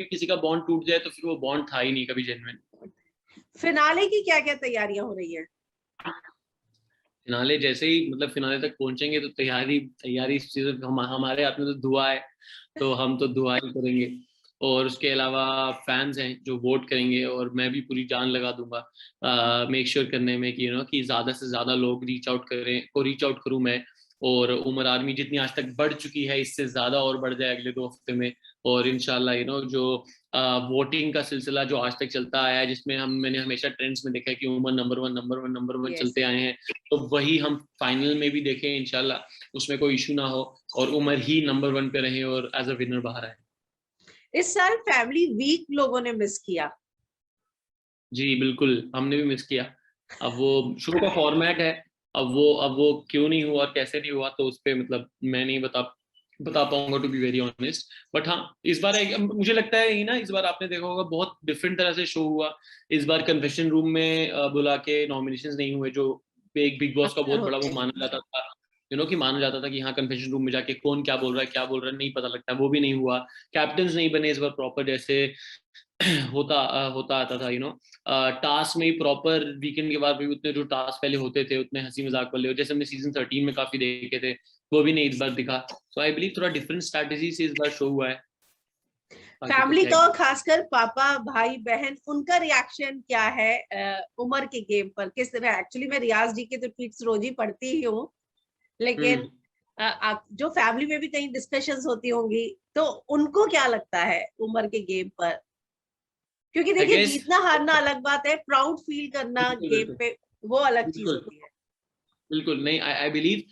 कि किसी का बॉन्ड टूट जाए तो फिर वो बॉन्ड था ही नहीं कभी जेन्युइन। फिनाले की क्या क्या तैयारियां हो रही है? फिनाले जैसे ही मतलब फिनाले तक पहुंचेंगे तो तैयारी तैयारी सिर्फ हमारे हाथ में तो दुआ है, तो हम तो दुआ ही करेंगे। और उसके अलावा फैंस हैं जो वोट करेंगे, और मैं भी पूरी जान लगा दूंगा मेक श्योर करने में कि कि ज्यादा से ज्यादा लोग रीच आउट करूं मैं। और उमर आर्मी जितनी आज तक बढ़ चुकी है इससे ज्यादा और बढ़ जाए अगले 2 हफ्ते में। और इंशाल्लाह जो वोटिंग का सिलसिला जो आज तक चलता आया है, जिसमें मैंने हमेशा ट्रेंड्स में देखा है कि Umar number one number one number one yes, चलते आए हैं, तो वही हम फाइनल में भी देखें इंशाल्लाह, उसमें कोई इशू ना हो और उमर ही नंबर वन पे रहे और एज अ विनर बाहर आए। इस साल फैमिली वीक लोगों ने मिस किया। जी बिल्कुल, हमने भी मिस किया। अब वो शो का फॉर्मेट है, अब वो क्यों नहीं हुआ कैसे नहीं हुआ तो उस पे मतलब मैं नहीं बता पाऊंगा to be very honest. But हाँ, इस बार मुझे लगता है ये ना, इस बार आपने देखा होगा बहुत डिफरेंट तरह से शो हुआ। इस बार कन्फेशन रूम में बुला के नॉमिनेशंस नहीं हुए, जो एक बिग बॉस का अक्सर बहुत बड़ा वो होते हैं। माना जाता था। कि माना जाता था कि हाँ कन्फेशन रूम में जाके कौन क्या बोल रहा है नहीं पता लगता, वो भी नहीं हुआ। कैप्टन नहीं बने इस बार प्रॉपर, जैसे होता आता था टास्क में ही प्रॉपर वीकेंड के बाद भी उतने जो टास्क पहले होते थे उतने हंसी मजाक वाले, जैसे हमने सीजन 13 में काफी देखे थे, वो भी नहीं इस बार दिखा। सो आई बिलीव थोड़ा डिफरेंट स्ट्रैटेजी से इस बार शो हुआ है। बाकी तो फैमिली क्या का ही। और खासकर पापा भाई बहन उनका रिएक्शन क्या है उमर के गेम पर? किस तरह? एक्चुअली मैं रियाज जी के तो ट्वीट्स रोज ही पढ़ती ही हूँ, लेकिन हम्म। आप जो फैमिली में भी कहीं डिस्कशंस होती होंगी, तो उनको क्या लगता है उमर के गेम पर? क्योंकि आई देखिए, गेस। जीतना हारना अलग बात है, प्राउड फील करना बिल्कुल गेम बिल्कुल पे वो अलग चीज बिल्कुल होती है। बिल्कुल नहीं, आई बिलीव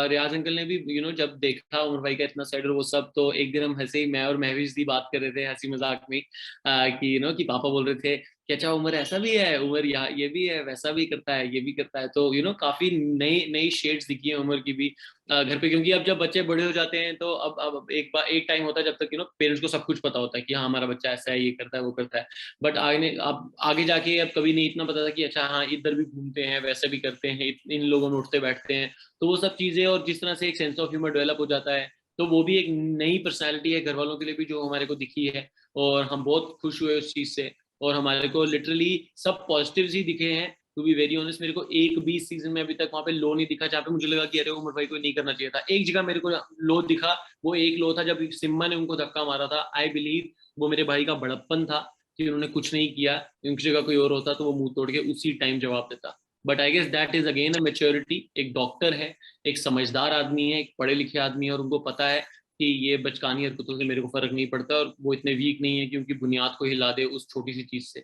रियाज अंकल ने भी जब देखा उमर भाई का इतना साइड और वो सब, तो एक दिन हम हंसे ही, मैं और महविश दी बात कर रहे थे हंसी मजाक में कि कि पापा बोल रहे थे कि अच्छा उमर ऐसा भी है, उमर यहाँ ये भी है वैसा भी करता है ये भी करता है, तो काफी नई नई शेड्स दिखी है उमर की भी घर पे। क्योंकि अब जब बच्चे बड़े हो जाते हैं तो अब एक टाइम होता है जब तक पेरेंट्स को सब कुछ पता होता है कि हाँ हमारा बच्चा ऐसा है ये करता है वो करता है। बट आगे जाके अब कभी नहीं इतना पता था कि अच्छा हाँ इधर भी घूमते हैं वैसे भी करते हैं, इन लोगों में उठते बैठते हैं, तो वो सब चीजें, और जिस तरह से एक सेंस ऑफ ह्यूमर डेवलप हो जाता है, तो वो भी एक नई पर्सनैलिटी है घर वालों के लिए भी जो हमारे को दिखी है। और हम बहुत खुश हुए उस चीज से, और हमारे को लिटरली सब पॉजिटिव्स ही दिखे हैं। टू बी वेरी ऑनेस्ट, मेरे को एक भी सीजन में अभी तक वहां पे लो नहीं दिखा जहाँ पे मुझे लगा कि अरे उमर भाई को नहीं करना चाहिए था। एक जगह मेरे को लो दिखा, वो एक लो था जब सिम्मा ने उनको धक्का मारा था। आई बिलीव वो मेरे भाई का बड़प्पन था कि उन्होंने कुछ नहीं किया, उनकी जगह कोई और होता तो वो मुंह तोड़ के उसी टाइम जवाब देता। But I guess that is again a maturity. एक डॉक्टर है, एक समझदार आदमी है, एक पढ़े लिखे आदमी है, और उनको पता है कि ये बचकानी हरकतों से मेरे को फर्क नहीं पड़ता, और वो इतने वीक नहीं है कि उनकी बुनियाद को हिला दे उस छोटी सी चीज से।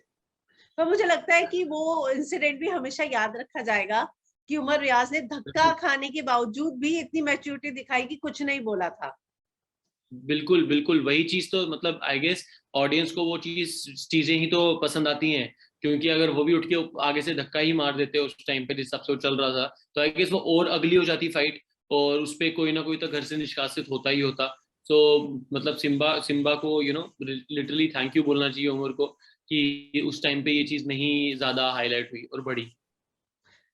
पर मुझे लगता है कि वो इंसिडेंट भी हमेशा याद रखा जाएगा कि उमर रियाज ने धक्का खाने के बावजूद भी इतनी मैच्योरिटी दिखाई कि कुछ नहीं बोला था। बिल्कुल बिल्कुल वही चीज तो मतलब आई गेस ऑडियंस को वो चीजें ही तो पसंद आती हैं। क्योंकि अगर वो भी उठ के आगे से धक्का ही मार देते उस टाइम पे जिस हिसाब से वो चल रहा था, तो आई गेस वो और अगली हो जाती फाइट, और उस पे कोई ना कोई तो घर से निष्कासित होता ही होता। सो मतलब सिम्बा सिम्बा को लिटरली थैंक यू बोलना चाहिए उमर को कि उस टाइम पे ये चीज नहीं ज्यादा हाईलाइट हुई और बड़ी।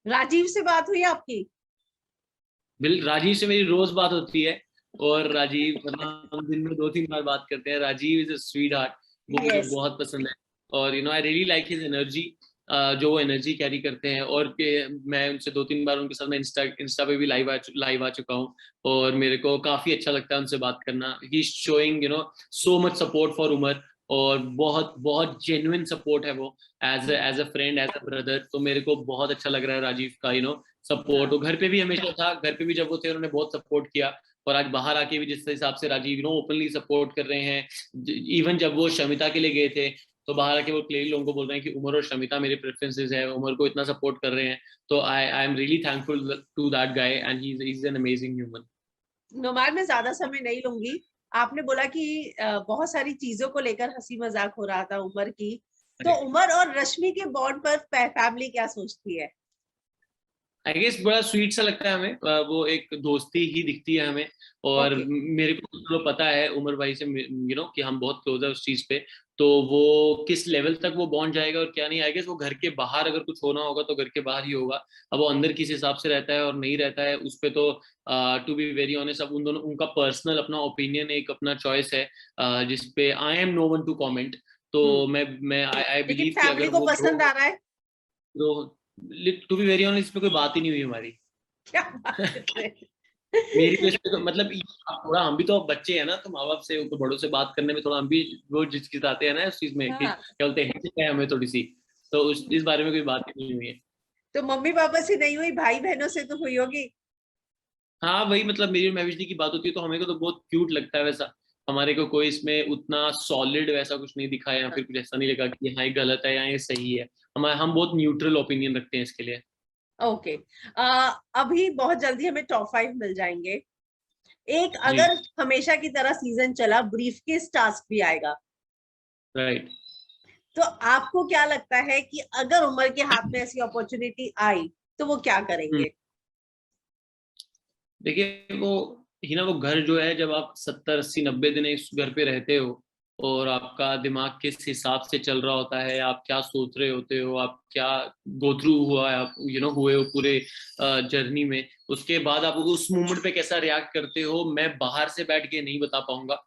राजीव से बात हुई आपकी? बिल राजीव से मेरी रोज बात होती है, और राजीव मतलब हम दिन में 2-3 बार बात करते हैं। Rajiv is a sweetheart, वो मुझे यस। बहुत पसंद है। और I really like his energy, जो वो एनर्जी कैरी करते हैं। और मैं उनसे 2-3 बार उनके साथ मैं इंस्टा पे भी लाइव आ चुका हूँ, और मेरे को काफी अच्छा लगता है उनसे बात करना। He showing so much support for Umar, और बहुत बहुत जेन्युइन सपोर्ट है वो, as a friend as a brother. तो मेरे को बहुत अच्छा लग रहा है राजीव का सपोर्ट। हाँ। वो घर पे भी हमेशा था, घर पे भी जब वो थे उन्होंने बहुत सपोर्ट किया, और आज बाहर आके भी जिस हिसाब से राजीव ओपनली सपोर्ट कर रहे हैं। इवन जब वो शमिता के लिए गए थे तो बाहर आके वो क्लियरली लोगों को बोल रहे हैं कि उमर और शमिता मेरे प्रेफरेंसेस है, उमर को इतना सपोर्ट कर रहे हैं। तो I am really thankful to that guy, and he is an amazing human. Numan, मैं ज्यादा समय नहीं लूंगी। आपने बोला कि बहुत सारी चीजों को लेकर हंसी मजाक हो रहा था उमर की, तो उमर और रश्मि के बॉन्ड पर फैमिली क्या सोचती है? आई गेस बड़ा स्वीट सा लगता है हमें, वो एक दोस्ती ही दिखती है हमें। और ओके। मेरे को तो पता है उमर भाई से कि हम बहुत क्लोज है उस चीज पे। तो वो किस लेवल तक वो बॉन्ड जाएगा और क्या नहीं, आई गेस वो घर के बाहर अगर कुछ होना होगा तो घर के बाहर ही होगा। अब वो अंदर किस हिसाब से रहता है और नहीं रहता है उस पे तो टू बी वेरी ऑनेस्ट अब उन दोनों उनका पर्सनल अपना ओपिनियन एक अपना चॉइस है, जिसपे I am no one to comment. तो हम्म। मैं आई लेकिन बिलीव कि फैमिली अगर को वो ग्रो, पसंद आ रहा है। तो टू बी वेरी ऑनेस्ट इस पे कोई बात ही नहीं हुई हमारी। क्या बात है। मेरी वजह से तो मतलब थोड़ा हम भी तो अब बच्चे हैं ना, तो माँ बाप से तो बड़ों से बात करने में थोड़ा हम भी वो झिझकिचाते हैं ना इस चीज में कि हाँ। क्या बोलते हैं, हिचक है हमें थोड़ी सी। तो इस बारे में कोई बात ही नहीं हुई है। तो मम्मी पापा से नहीं हुई, भाई बहनों से तो हुई होगी। हाँ वही मतलब मेरी और महविश जी की बात होती है तो हमें को तो बहुत क्यूट लगता है वैसा। हमारे को कोई इसमें उतना सॉलिड वैसा कुछ नहीं दिखा है या फिर कुछ ऐसा नहीं लगा कि हाँ ये गलत है या ये सही है। हम बहुत न्यूट्रल ओपिनियन रखते हैं इसके लिए। ओके। अभी बहुत जल्दी हमें टॉप 5 मिल जाएंगे। एक जी। अगर हमेशा की तरह सीजन चला, ब्रीफकेस टास्क भी आएगा। राइट। तो आपको क्या लगता है कि अगर उमर के हाथ में ऐसी अपॉर्चुनिटी आई तो वो क्या करेंगे? देखिए वो ही ना वो घर जो है जब आप 70 80 90 दिन इस घर पे रहते हो और आपका दिमाग किस हिसाब से चल रहा होता है, आप क्या सोच रहे होते हो, आप क्या गो थ्रू हुआ है, आप हुए हो पूरे जर्नी में, उसके बाद आप उस मोमेंट पे कैसा रिएक्ट करते हो मैं बाहर से बैठ के नहीं बता पाऊंगा।